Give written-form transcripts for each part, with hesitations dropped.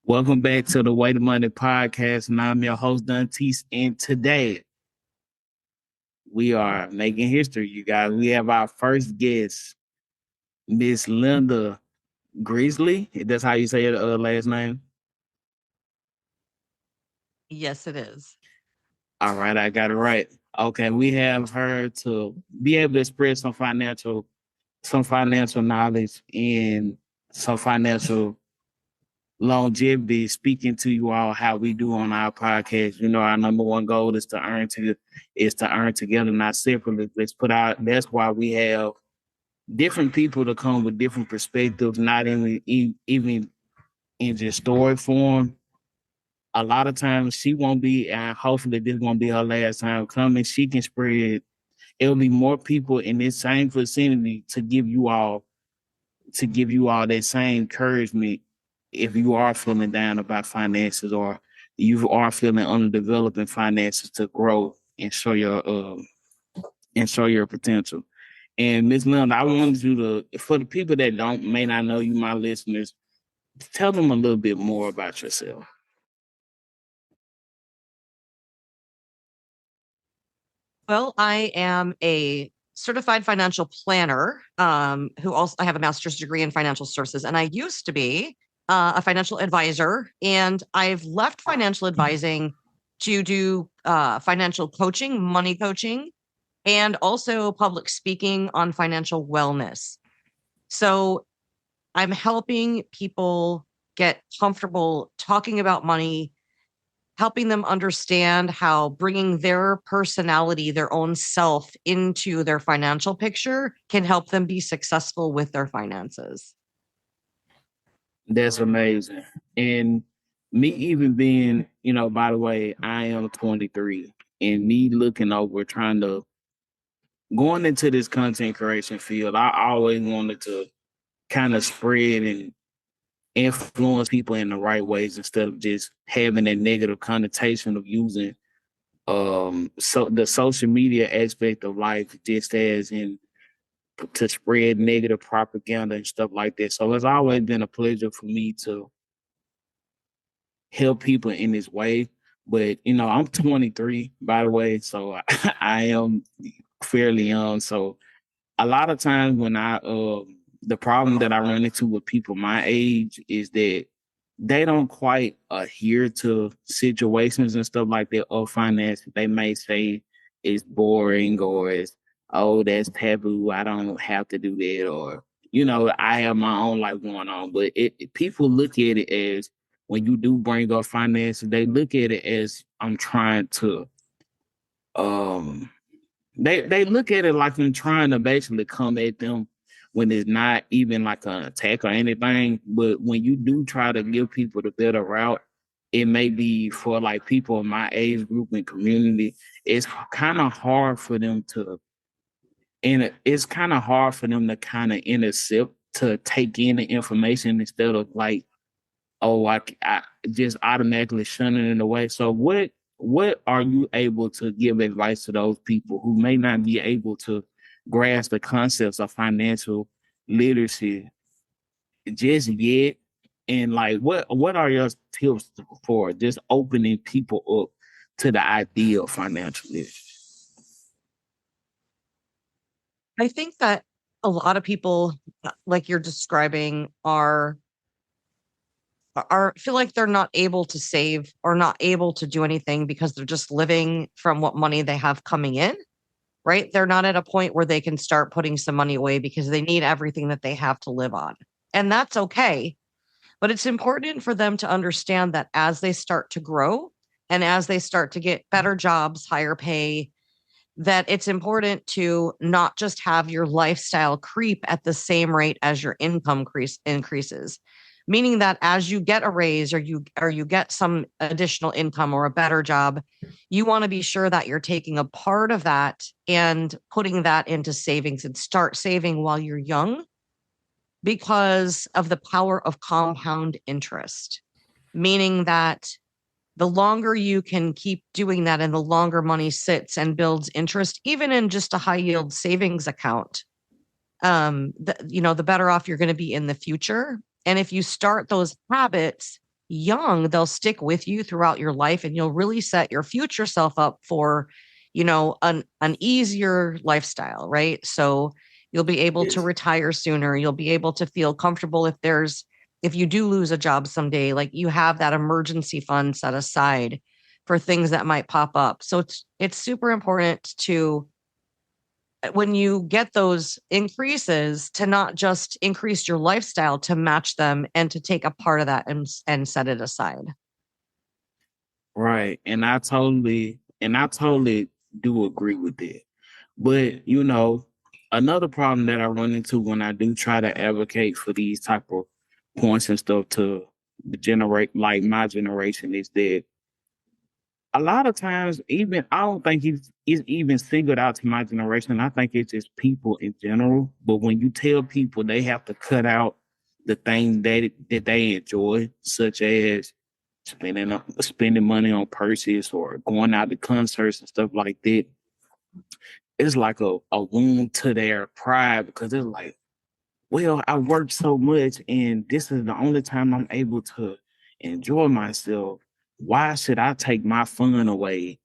Welcome back to the Way to Money podcast, and I'm your host, Dantes. And today we are making history, you guys. We have our first guest, Miss Linda Grizzly. That's how you say her last name. Yes, it is. All right, I got it right. Okay, we have her to be able to express some financial knowledge and some financial longevity, speaking to you all how we do on our podcast. You know, our number one goal is to earn together, not separately. That's why we have different people to come with different perspectives, not even in just story form. A lot of times she won't be, and hopefully this won't be her last time coming. She can spread. It'll be more people in this same vicinity to give you all that same encouragement if you are feeling down about finances, or you are feeling underdeveloped in finances, to grow and show your potential. And Miss Linda, I wanted you to, for the people that may not know you, my listeners, tell them a little bit more about yourself. Well, I am a certified financial planner who also I have a master's degree in financial services, and I used to be a financial advisor, and I've left financial advising to do financial coaching, money coaching, and also public speaking on financial wellness. So I'm helping people get comfortable talking about money, helping them understand how bringing their personality, their own self into their financial picture can help them be successful with their finances. That's amazing. And me even being, by the way, I am 23, and me looking over, trying to going into this content creation field, I always wanted to kind of spread and influence people in the right ways, instead of just having that negative connotation of using so the social media aspect of life just as in to spread negative propaganda and stuff like that. So it's always been a pleasure for me to help people in this way. But I'm 23, by the way, so I am fairly young. So a lot of times when the problem that I run into with people my age is that they don't quite adhere to situations and stuff like that of finance. They may say it's boring, or it's, oh, that's taboo, I don't have to do that, or I have my own life going on. But people look at it as, when you do bring up finance, they look at it as I'm trying to um they look at it like I'm trying to basically come at them, when it's not even like an attack or anything. But when you do try to give people the better route, it may be for like people in my age group and community. It's kind of hard for them to, and it's kind of hard for them to kind of intercept, to take in the information, instead of like, oh, I just automatically shunning it away. So what are you able to give advice to those people who may not be able to grasp the concepts of financial literacy just yet? And like, what are your tips for just opening people up to the idea of financial literacy? I think that a lot of people, like you're describing, are feel like they're not able to save or not able to do anything because they're just living from what money they have coming in, right? They're not at a point where they can start putting some money away because they need everything that they have to live on. And that's okay. But it's important for them to understand that as they start to grow and as they start to get better jobs, higher pay, that it's important to not just have your lifestyle creep at the same rate as your increases. Meaning that as you get a raise or you get some additional income or a better job, you want to be sure that you're taking a part of that and putting that into savings and start saving while you're young because of the power of compound interest, meaning that the longer you can keep doing that and the longer money sits and builds interest, even in just a high yield savings account, the better off you're going to be in the future. And if you start those habits, young, they'll stick with you throughout your life, and you'll really set your future self up for, an easier lifestyle, right? So you'll be able to Yes. retire sooner. You'll be able to feel comfortable if you do lose a job someday, like you have that emergency fund set aside for things that might pop up. So it's super important to, when you get those increases, to not just increase your lifestyle to match them, and to take a part of that and set it aside. Right. And I totally do agree with that. But another problem that I run into when I do try to advocate for these type of points and stuff to generate like my generation is that a lot of times, even I don't think it's even singled out to my generation. I think it's just people in general. But when you tell people they have to cut out the thing that they enjoy, such as spending money on purses or going out to concerts and stuff like that, it's like a wound to their pride because it's like, well, I worked so much and this is the only time I'm able to enjoy myself. Why should I take my fun away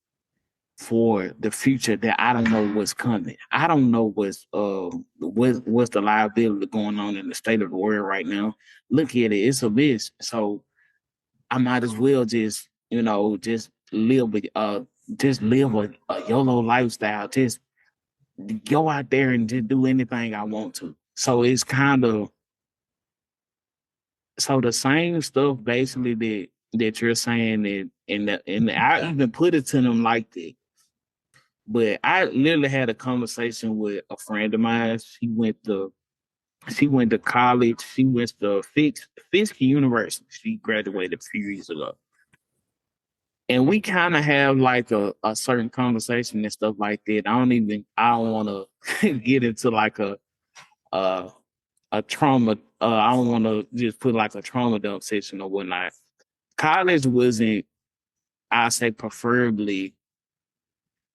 for the future that I don't know what's coming? I don't know what's the liability going on in the state of the world right now. Look at it, it's a mess. So I might as well just live a YOLO lifestyle. Just go out there and just do anything I want to. So it's kind of so the same stuff basically that you're saying, and I even put it to them like that. But I literally had a conversation with a friend of mine. She went to college. She went to Fisk University. She graduated a few years ago. And we kind of have like a certain conversation and stuff like that. I don't want to get into like a a trauma. I don't want to just put like a trauma dump session or whatnot. College wasn't. I say preferably.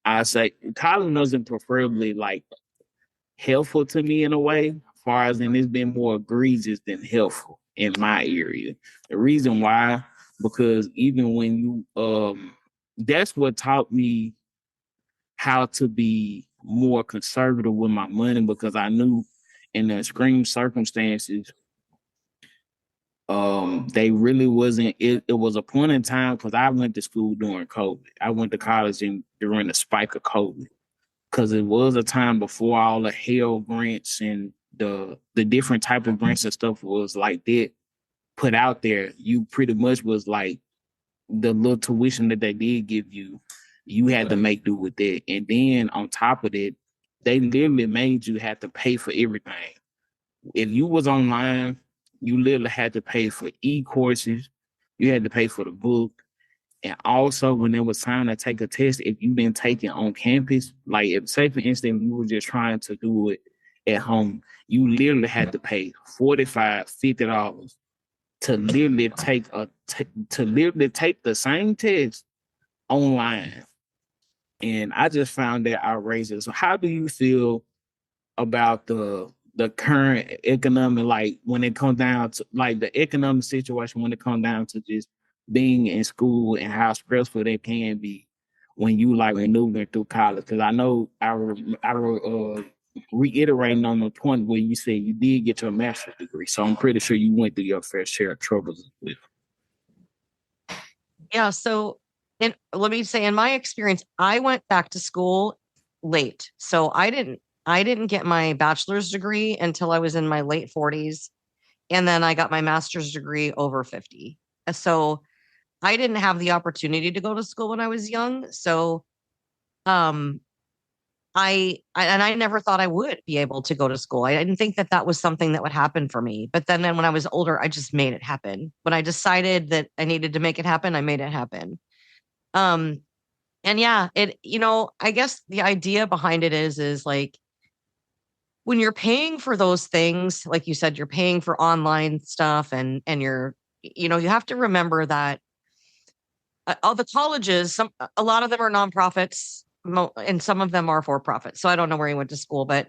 I say college wasn't preferably like helpful to me in a way. As far as and it's been more egregious than helpful in my area. The reason why, because even when that's what taught me how to be more conservative with my money because I knew in the extreme circumstances they really wasn't it was a point in time because I went to school during COVID. I went to college during the spike of COVID because it was a time before all the hell grants and the different type of grants and stuff was like that put out there. You pretty much was like the little tuition that they did give you, you had to make do with that. And then on top of that, they literally made you have to pay for everything. If you was online, you literally had to pay for e-courses, you had to pay for the book. And also when it was time to take a test, if you've been taking on campus, like if say for instance, you were just trying to do it at home, you literally had to pay $45, $50 to literally take the same test online. And I just found that outrageous. So how do you feel about the current economic, like when it comes down to like the economic situation when it comes down to just being in school and how stressful it can be when you like maneuvering through college? Because I know reiterating on the point where you said you did get your master's degree, so I'm pretty sure you went through your fair share of troubles with. Yeah. So, and let me say, in my experience, I went back to school late. So I didn't get my bachelor's degree until I was in my late 40s. And then I got my master's degree over 50. So I didn't have the opportunity to go to school when I was young. So, um, and I never thought I would be able to go to school. I didn't think that that was something that would happen for me. But then when I was older, I just made it happen. When I decided that I needed to make it happen, I made it happen. Um, and yeah, I guess the idea behind it is like when you're paying for those things, like you said, you're paying for online stuff and you have to remember that all the colleges, a lot of them are nonprofits, and some of them are for profit. So I don't know where he went to school, but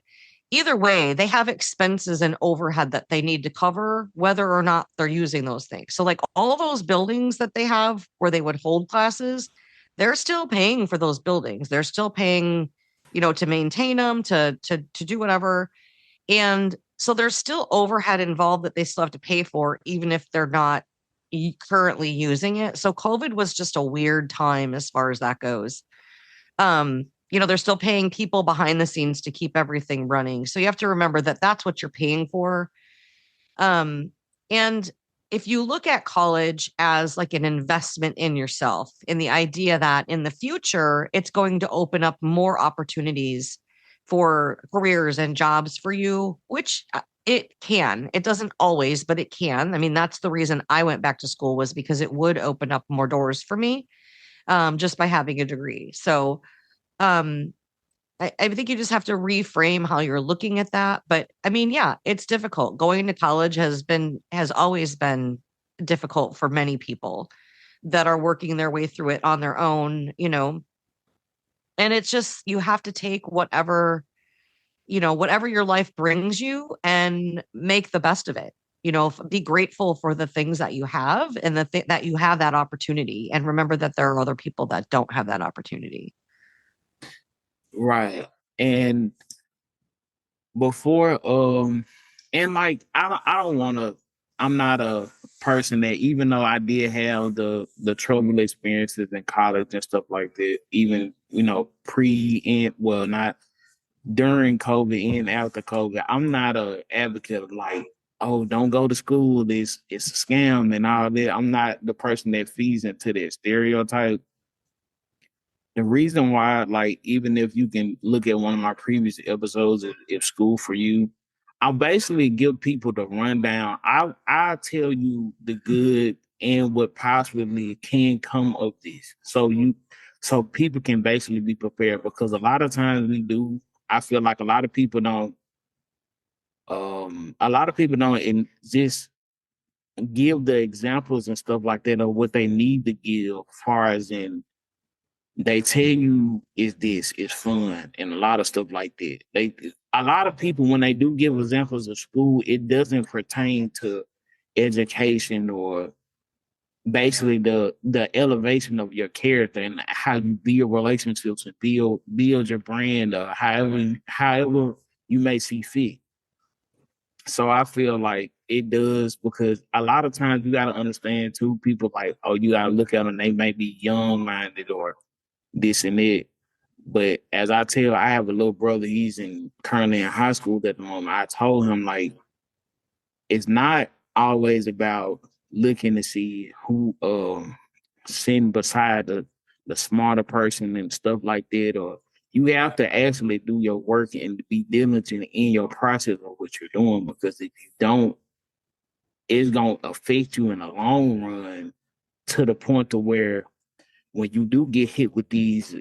either way, they have expenses and overhead that they need to cover, whether or not they're using those things. So, like all those buildings that they have where they would hold classes, they're still paying for those buildings. They're still paying, to maintain them, to do whatever. And so there's still overhead involved that they still have to pay for, even if they're not currently using it. So COVID was just a weird time as far as that goes. They're still paying people behind the scenes to keep everything running. So you have to remember that that's what you're paying for. And if you look at college as like an investment in yourself, in the idea that in the future, it's going to open up more opportunities for careers and jobs for you, which it can. It doesn't always, but it can. I mean, that's the reason I went back to school, was because it would open up more doors for me, just by having a degree. So, um, I think you just have to reframe how you're looking at that. But I mean, yeah, it's difficult. Going to college has always been difficult for many people that are working their way through it on their own. And it's just, you have to take whatever your life brings you and make the best of it. Be grateful for the things that you have, and that you have that opportunity, and remember that there are other people that don't have that opportunity. Right. And before and like I don't want to, I'm not a person that, even though I did have the trouble experiences in college and stuff like that, even pre and, well, not during COVID and after COVID, I'm not a advocate of like, oh, don't go to school, it's a scam and all that. I'm not the person that feeds into that stereotype. The reason why, like, even if you can look at one of my previous episodes of If School for You, I'll basically give people the rundown. I tell you the good and what possibly can come of this. So people can basically be prepared, because a lot of times I feel like a lot of people don't just give the examples and stuff like that of what they need to give, far as in they tell you is fun and a lot of stuff like that. A lot of people, when they do give examples of school, it doesn't pertain to education or basically the elevation of your character and how you build relationships and build your brand, however you may see fit. So I feel like it does, because a lot of times you got to understand too, people like, oh, you got to look at them, they may be young minded or this and that. But as I have a little brother, he's currently in high school at the moment. I told him, like, it's not always about looking to see who sitting beside the smarter person and stuff like that. Or you have to actually do your work and be diligent in your process of what you're doing, because if you don't, it's gonna affect you in the long run, to the point to where when you do get hit with these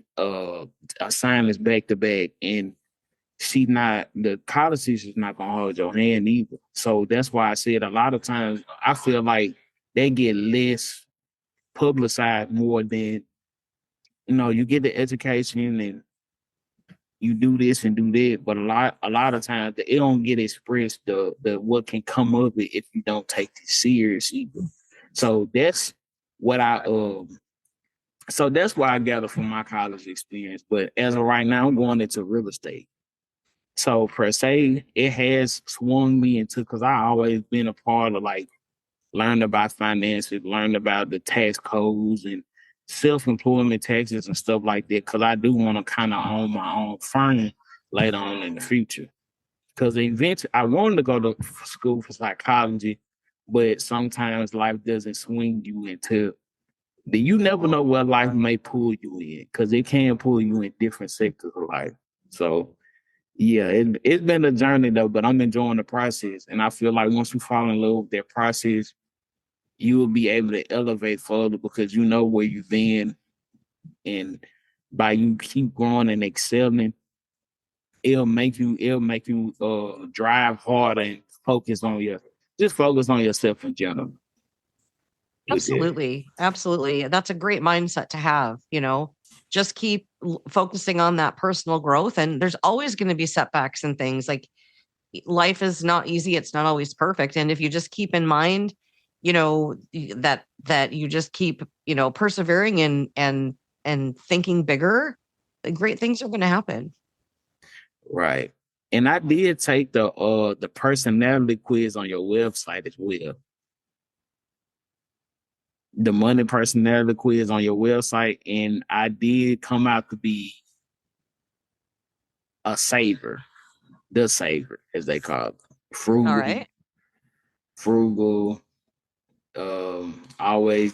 assignments back to back, and the college teacher's not gonna hold your hand either. So that's why I said a lot of times I feel like they get less publicized more than, you get the education and you do this and do that, but a lot of times it don't get expressed the what can come of it if you don't take this serious either. So that's what I so that's what I gather from my college experience. But as of right now, I'm going into real estate. So per se, it has swung me into, because I always been a part of like learning about finances, learning about the tax codes and self-employment taxes and stuff like that. Because I do want to kind of own my own firm later on in the future. Because eventually, I wanted to go to school for psychology, but sometimes life doesn't swing you into. You never know where life may pull you in, because it can pull you in different sectors of life. So yeah, it's been a journey though, but I'm enjoying the process. And I feel like once you fall in love with that process, you will be able to elevate further, because you know where you've been. And by you keep growing and excelling, it'll make you drive harder and focus on yourself in general with it. Absolutely. Absolutely. That's a great mindset to have. just keep focusing on that personal growth. And there's always going to be setbacks and things. Like, life is not easy, it's not always perfect. And if you just keep in mind, that you just keep, persevering and thinking bigger, great things are going to happen. Right. And I did take the personality quiz on your website as well. The money personality quiz on your website, and I did come out to be a saver, the saver, as they call it. All Frugal, right. frugal, always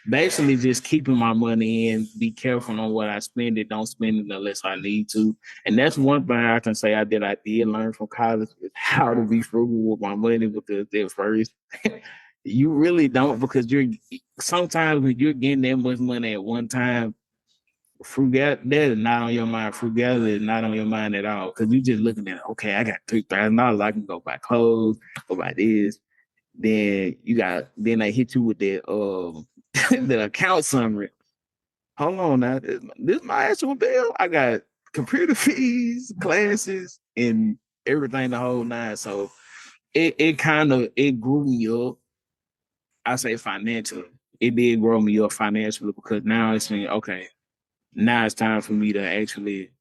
basically just keeping my money in, be careful on what I spend it, don't spend it unless I need to. And that's one thing I can say I did learn from college is how to be frugal with my money, because at first you really don't, because you're sometimes when you're getting that much money at one time, frugality that is not on your mind. Frugality is not on your mind at all, because you're just looking at, okay, I got $3,000, I can go buy clothes, go buy this. Then they hit you with the the account summary. Hold on now, this my actual bill. I got computer fees, classes, and everything the whole nine. So it kind of it grew me up. I say financially, it did grow me up financially, because now it's saying, okay, now it's time for me to actually.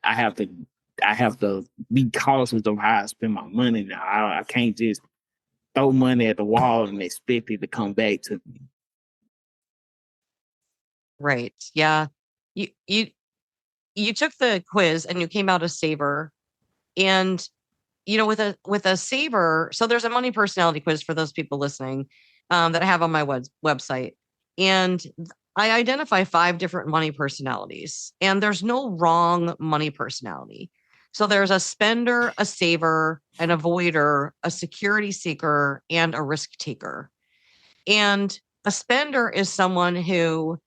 I have to I have to be cautious of how I spend my money now. I can't just throw money at the wall and expect it to come back to me. Right. Yeah. You took the quiz and you came out a saver. And with a saver, so there's a money personality quiz for those people listening, that I have on my website. And I identify 5 different money personalities, and there's no wrong money personality. So there's a spender, a saver, an avoider, a security seeker, and a risk taker. And a spender is someone who,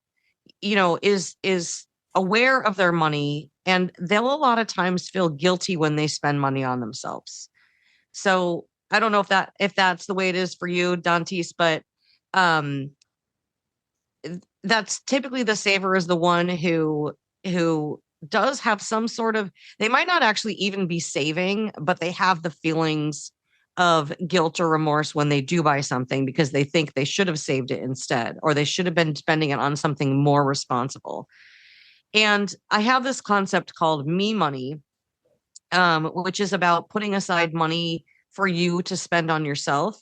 is aware of their money, and they'll a lot of times feel guilty when they spend money on themselves. So I don't know if that's the way it is for you, Dantes, but um that's typically the saver is the one who does have some sort of, they might not actually even be saving, but they have the feelings of guilt or remorse when they do buy something, because they think they should have saved it instead, or they should have been spending it on something more responsible. And I have this concept called me money, which is about putting aside money for you to spend on yourself.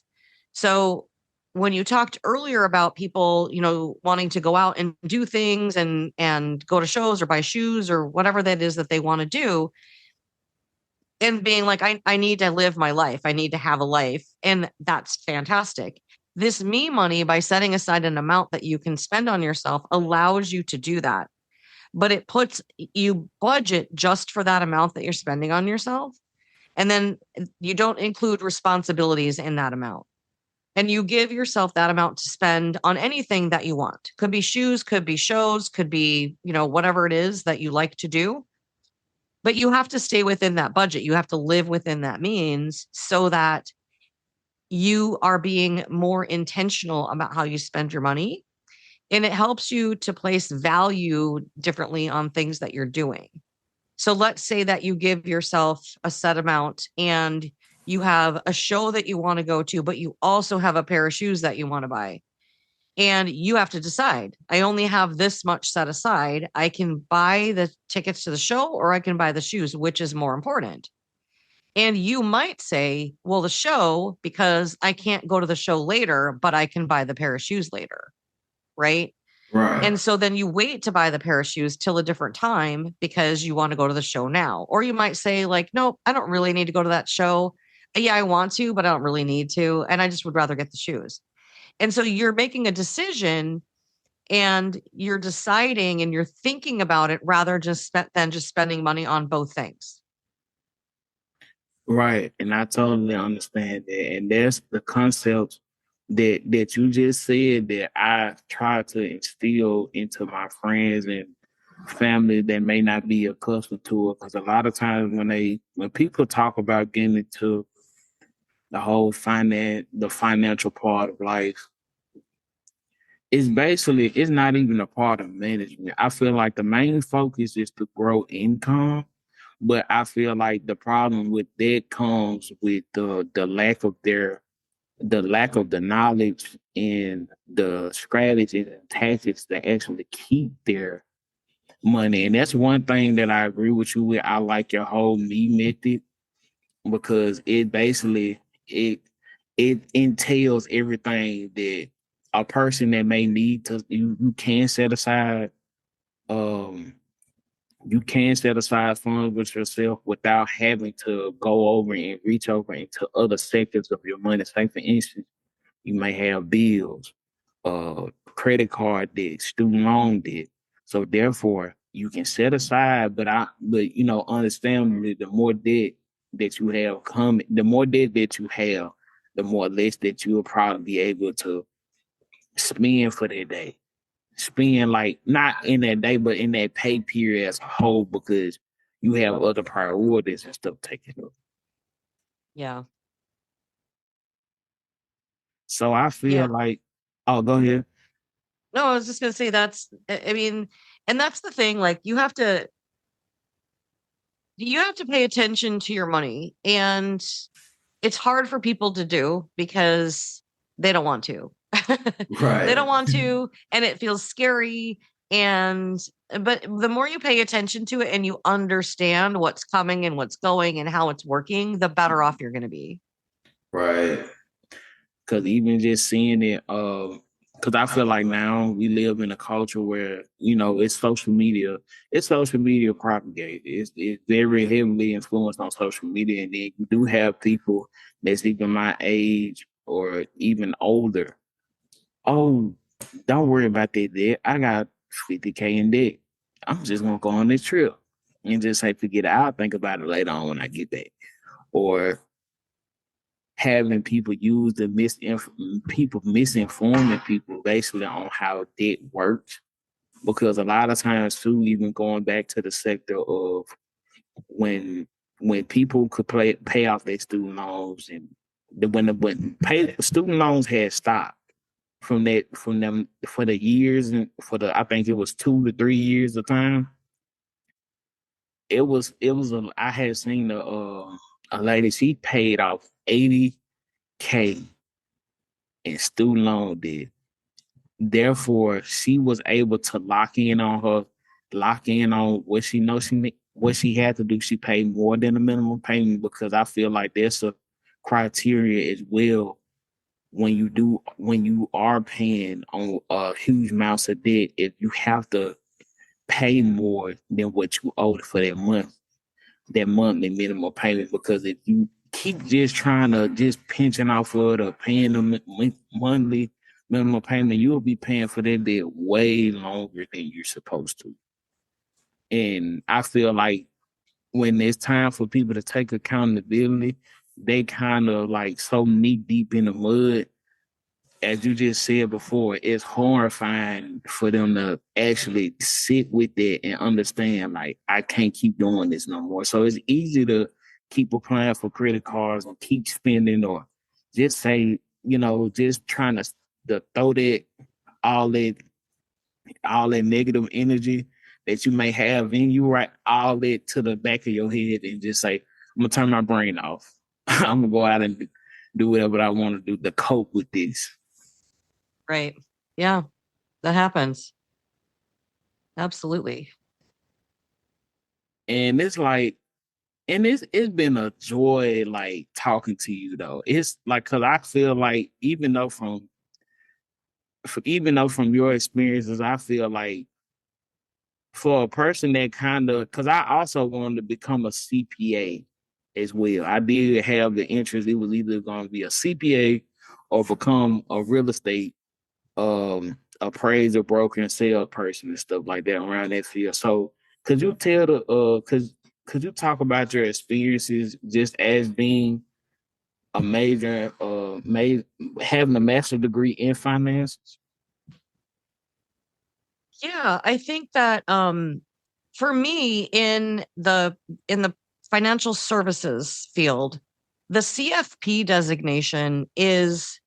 So when you talked earlier about people, wanting to go out and do things and go to shows or buy shoes or whatever that is that they want to do, and being like, I need to live my life. I need to have a life. And that's fantastic. This me money, by setting aside an amount that you can spend on yourself, allows you to do that. But it puts you budget just for that amount that you're spending on yourself. And then you don't include responsibilities in that amount. And you give yourself that amount to spend on anything that you want. Could be shoes, could be shows, could be, whatever it is that you like to do. But you have to stay within that budget. You have to live within that means, so that you are being more intentional about how you spend your money. And it helps you to place value differently on things that you're doing. So let's say that you give yourself a set amount and you have a show that you want to go to, but you also have a pair of shoes that you want to buy. And you have to decide, I only have this much set aside. I can buy the tickets to the show, or I can buy the shoes. Which is more important? And you might say, well, the show, because I can't go to the show later, but I can buy the pair of shoes later. Right. Right. And so then you wait to buy the pair of shoes till a different time because you want to go to the show now. Or you might say, like, nope, I don't really need to go to that show. Yeah, I want to, but I don't really need to. And I just would rather get the shoes. And so you're making a decision, and you're deciding and you're thinking about it, rather than just spending money on both things. Right. And I totally understand that. And that's the concept that you just said that I try to instill into my friends and family that may not be accustomed to it. Because a lot of times when people talk about getting into the whole the financial part of life, it's not even a part of management. I feel like the main focus is to grow income, but I feel like the problem with that comes with the lack of the knowledge and the strategies and tactics that actually keep their money. And that's one thing that I agree with you with. I like your whole me method because it it entails everything that a person that may need to you can set aside um you can set aside funds with yourself without having to go over and reach over into other sectors of your money. Say for instance, you may have bills, credit card debt, student loan debt. So therefore, you can set aside, but understandably, the more debt that you have coming, the more debt that you have, the more less that you'll probably be able to spend for that day. Spend like not in that day, but in that pay period as a whole, because you have other priorities and stuff taken up. Yeah. So I feel Yeah. like, oh, go ahead. No, I was just gonna say I mean, and that's the thing, like you have to pay attention to your money. And it's hard for people to do because they don't want to. They Right. don't want to, and it feels scary. And but the more you pay attention to it and you understand what's coming and what's going and how it's working, the better off you're going to be. Right. Because even just seeing it, because I feel like now we live in a culture where it's social media propagated. It's very heavily influenced on social media, and then you do have people that's even my age or even older. Oh, don't worry about that debt. I got 50K in debt. I'm just gonna go on this trip and just say forget it. I'll think about it later on when I get back. Or having people use people misinforming people basically on how debt works. Because a lot of times too, even going back to the sector of when people could pay off their student loans and when pay student loans had stopped from them for the years and for the I think it was 2 to 3 years of time. I had seen a lady, she paid off 80K in student loan debt. Therefore, she was able to lock in on what she knows what she had to do. She paid more than the minimum payment because I feel like there's a criteria as well when you are paying on huge amounts of debt. If you have to pay more than what you owed for that monthly minimum payment, because if you keep just trying to just pinching off of the paying the monthly minimum payment, you'll be paying for that debt way longer than you're supposed to. And I feel like when it's time for people to take accountability, they kind of like so knee deep in the mud, as you just said before. It's horrifying for them to actually sit with it and understand, like, I can't keep doing this no more. So it's easy to keep applying for credit cards and keep spending, or just say, just trying to throw all that, all that negative energy that you may have in you, right? All that to the back of your head and just say, I'm gonna turn my brain off. I'm gonna go out and do whatever I want to do to cope with this. Right. Yeah, that happens. Absolutely. And it's like, and it's been a joy like talking to you though. It's like, cause I feel like even though from your experiences, I feel like for a person that kind of, cause I also wanted to become a CPA as well. I did have the interest. It was either going to be a CPA or become a real estate appraiser, broker, and salesperson and stuff like that around that field. So could you tell could you talk about your experiences just as being a major having a master's degree in finance? Yeah, I think that for me in the financial services field, the CFP designation is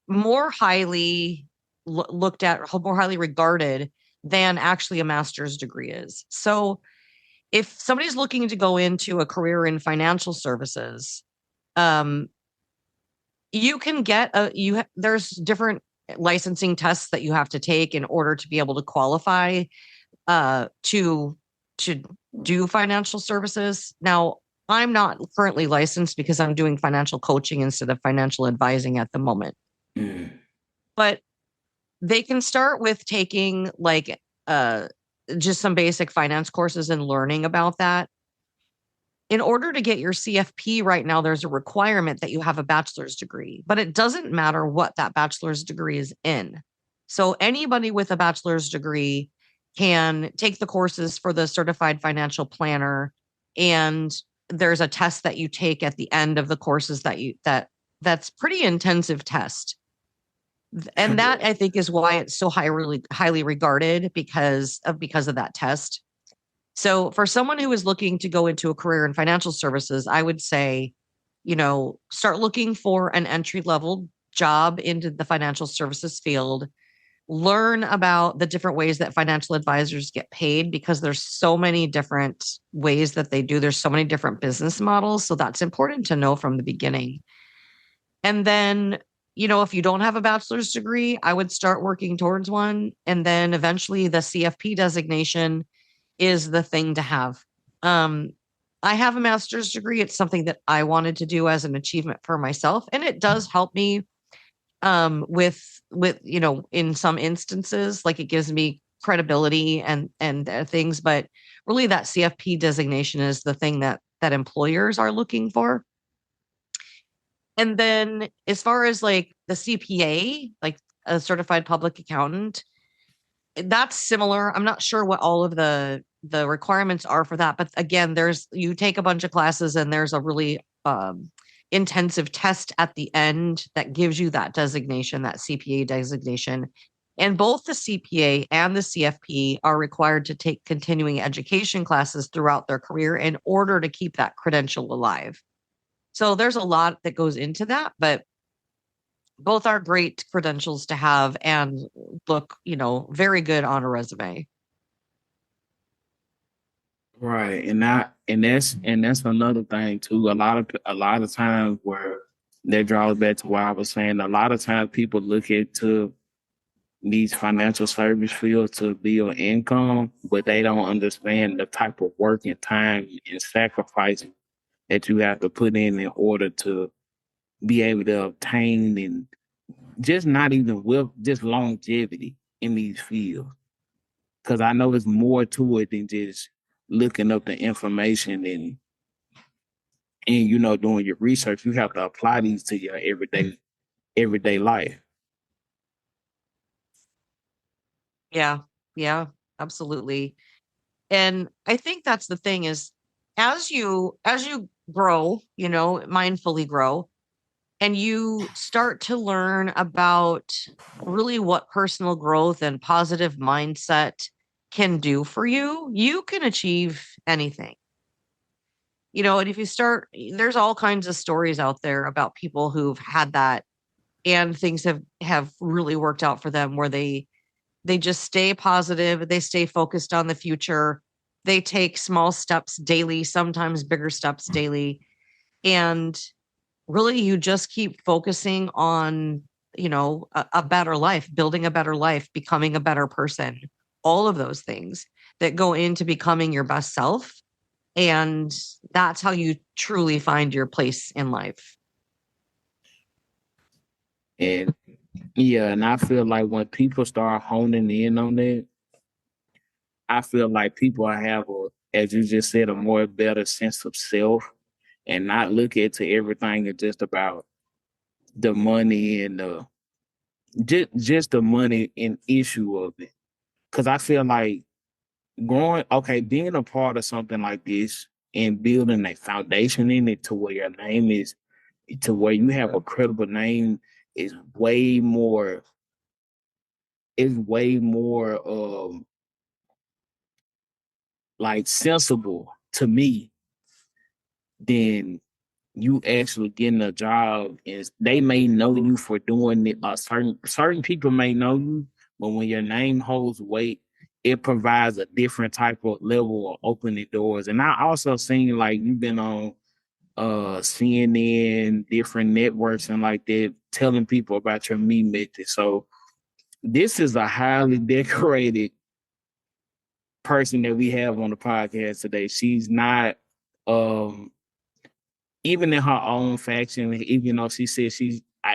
more highly looked at, more highly regarded than actually a master's degree is. So if somebody's looking to go into a career in financial services, um, you can get there's different licensing tests that you have to take in order to be able to qualify to do financial services. Now, I'm not currently licensed because I'm doing financial coaching instead of financial advising at the moment. Mm. But they can start with taking like just some basic finance courses and learning about that. In order to get your CFP right now, there's a requirement that you have a bachelor's degree, but it doesn't matter what that bachelor's degree is in. So anybody with a bachelor's degree can take the courses for the certified financial planner, and there's a test that you take at the end of the courses that's pretty intensive test. And that I think is why it's so highly regarded because of that test. So for someone who is looking to go into a career in financial services, I would say, start looking for an entry level job into the financial services field. Learn about the different ways that financial advisors get paid because there's so many different ways that they do. There's so many different business models. So that's important to know from the beginning. And then, if you don't have a bachelor's degree, I would start working towards one. And then eventually the CFP designation is the thing to have. I have a master's degree. It's something that I wanted to do as an achievement for myself. And it does help me with in some instances, like it gives me credibility and things, but really that CFP designation is the thing that employers are looking for. And then as far as like the CPA, like a certified public accountant, that's similar. I'm not sure what all of the requirements are for that, but again, you take a bunch of classes and there's a really intensive test at the end that gives you that designation, that CPA designation. And both the CPA and the CFP are required to take continuing education classes throughout their career in order to keep that credential alive. So there's a lot that goes into that, but both are great credentials to have and look, very good on a resume. Right, and that's another thing too. A lot of times where that draws back to what I was saying. A lot of times people look into these financial service fields to build income, but they don't understand the type of work and time and sacrifice that you have to put in order to be able to obtain and just not even with just longevity in these fields. Because I know it's more to it than just looking up the information and doing your research. You have to apply these to your everyday life. Yeah. Yeah, absolutely. And I think that's the thing is as you grow, mindfully grow, and you start to learn about really what personal growth and positive mindset can do for you, you can achieve anything. And if you start, there's all kinds of stories out there about people who've had that and things have really worked out for them where they just stay positive, they stay focused on the future, they take small steps daily, sometimes bigger steps daily, and really you just keep focusing on a better life, building a better life, becoming a better person, all of those things that go into becoming your best self, and that's how you truly find your place in life. And yeah, and I feel like when people start honing in on that, I feel like people have as you just said, a more better sense of self and not look into everything as just about the money and just the money and issue of it. Cause I feel like being a part of something like this and building a foundation in it to where your name is, to where you have a credible name is way more like sensible to me than you actually getting a job, is they may know you for doing it. Certain people may know you, but when your name holds weight, it provides a different type of level of opening doors. And I also seen like you've been on CNN, different networks and like that, telling people about your me method. So this is a highly decorated person that we have on the podcast today. She's not um even in her own faction, even though she said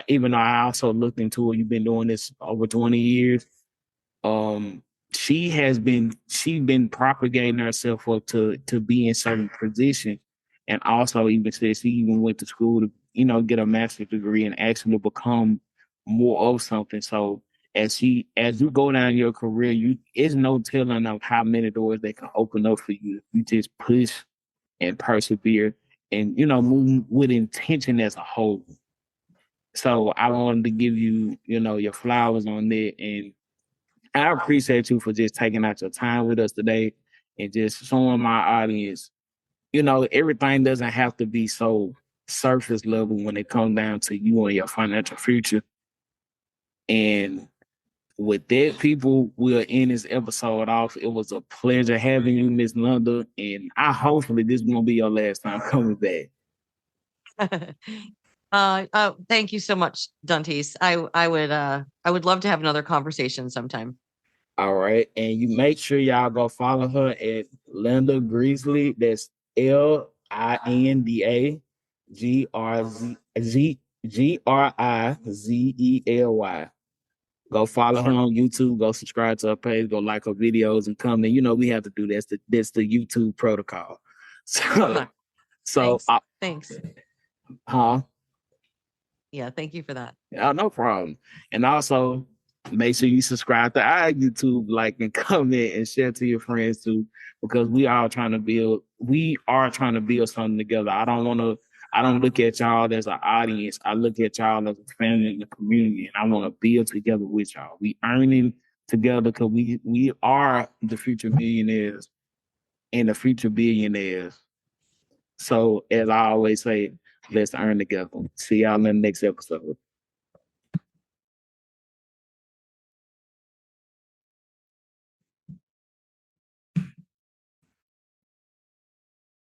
even though I also looked into it, you've been doing this over 20 years. Um, she's been propagating herself up to be in certain positions, and also even said she even went to school to get a master's degree and actually become more of something. So as you go down your career, it's no telling of how many doors they can open up for you. You just push and persevere and move with intention as a whole. So I wanted to give you, your flowers on that. And I appreciate you for just taking out your time with us today and just showing my audience, everything doesn't have to be so surface level when it comes down to you and your financial future. And with that, people will end this episode off. It was a pleasure having you, Miss Linda. And hopefully this won't be your last time coming back. Thank you so much, Dantes. I would love to have another conversation sometime. All right. And you make sure y'all go follow her at Linda Grizzly. That's LindaGrizzely. Go follow her on YouTube. Go subscribe to her page. Go like her videos and comment. We have to do this. That's the YouTube protocol. So, thanks. Huh? Yeah, thank you for that. No problem. And also, make sure you subscribe to our YouTube, like and comment and share to your friends too, because we are trying to build something together. I don't look at y'all as an audience. I look at y'all as a family in the community, and I want to build together with y'all. We earning together because we are the future millionaires and the future billionaires. So as I always say, let's earn together. See y'all in the next episode.